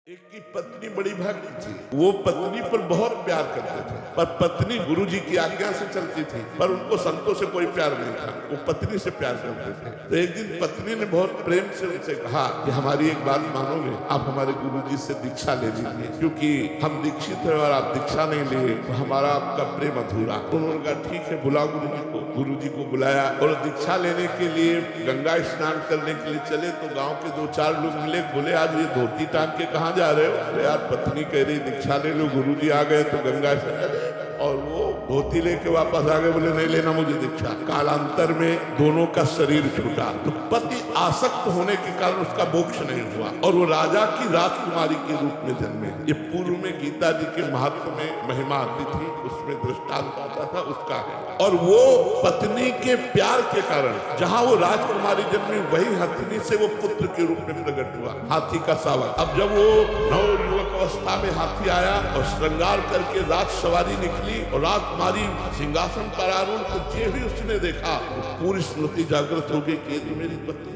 एक की पत्नी बड़ी भक्त थी। वो पत्नी पर बहुत प्यार करते थे, पर पत्नी गुरुजी की आज्ञा से चलती थी, पर उनको संतों से कोई प्यार नहीं था। वो पत्नी से प्यार करते थे। तो एक दिन पत्नी ने बहुत प्रेम से उनसे कहा कि हमारी एक बात मानोगे, आप हमारे गुरुजी से दीक्षा ले लीजिए, क्योंकि हम दीक्षित हैं और आप दीक्षा नहीं लिए तो हमारा आपका प्रेम अधूरा। उन्होंने कहा ठीक है, बुलाओ गुरुजी को। गुरुजी को बुलाया और दीक्षा लेने के लिए गंगा स्नान करने के लिए चले तो गाँव के 2-4 लोग मिले। बोले आज ये धोती टांग के कहाँ जा रहे हो? अरे यार पत्नी कह रही दीक्षा ले लो, गुरुजी आ गए तो गंगा स्नान। और वो धोती लेके वापस आ गए, बोले नहीं लेना मुझे दीक्षा। कालांतर में दोनों का शरीर छूटा। तो पति आसक्त होने के कारण उसका मोक्ष नहीं हुआ और वो राजा की राजकुमारी के रूप में जन्मे। ये पूर्व में गीता जी के महत्व में महिमा आती थी, उसमें दृष्टांत आता था उसका है। और वो पत्नी के प्यार के कारण जहां वो राजकुमारी जन्मी, वही हथिनी से वो पुत्र के रूप में प्रकट हुआ, हाथी का सावक। अब जब वो नवयुवक अवस्था में हाथी आया और श्रृंगार करके राज सवारी निकली और राजकुमारी सिंहासन पर आरूढ़, तो जे भी उसने देखा पूरी स्मृति जागृत हो गई कि ये तो मेरी पत्नी।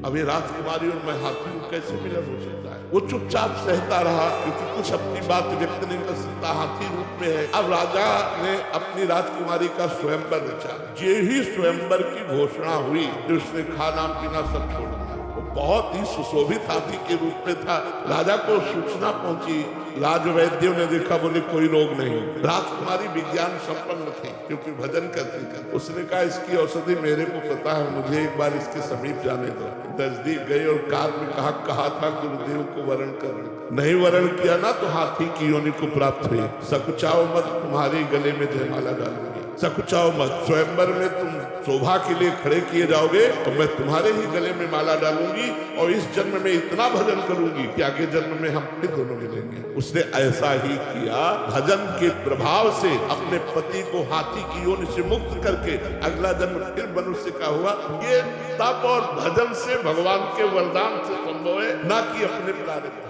अब ये राजकुमारी और मैं हाथी को कैसे मिलन हो सकता है? वो चुपचाप सहता रहा, क्योंकि कुछ अपनी बात व्यक्त नहीं कर सकता, हाथी रूप में है। अब राजा ने अपनी राजकुमारी का स्वयंवर रचा। जे ही स्वयंवर की घोषणा हुई तो उसने खाना पीना सब छोड़ दिया। वो बहुत ही सुशोभित हाथी के रूप में था। राजा को सूचना पहुंची, राजवैद्यों ने देखा, बोले कोई रोग नहीं। राजकुमारी विज्ञान संपन्न थी क्योंकि भजन करती थी। उसने कहा इसकी औषधि मेरे को पता है, मुझे एक बार इसके समीप जाने दो। नजदीक गई और कान में कहा था गुरुदेव को वरण कर। नहीं वरण किया ना तो हाथी की योनि को प्राप्त हुई। सकुचाओ मत, तुम्हारे गले में जयमाला डालूंगी। सकुचाओ मत, स्वयंवर में तुम शोभा के लिए खड़े किए जाओगे और मैं तुम्हारे ही गले में माला डालूंगी और इस जन्म में इतना भजन करूंगी कि आगे जन्म में हम फिर दोनों मिलेंगे। उसने ऐसा ही किया। भजन के प्रभाव से अपने पति को हाथी की योनि से मुक्त करके अगला जन्म फिर मनुष्य का हुआ। ये तप और भजन से भगवान के वरदान से संभव है, ना कि अपने प्रारब्ध।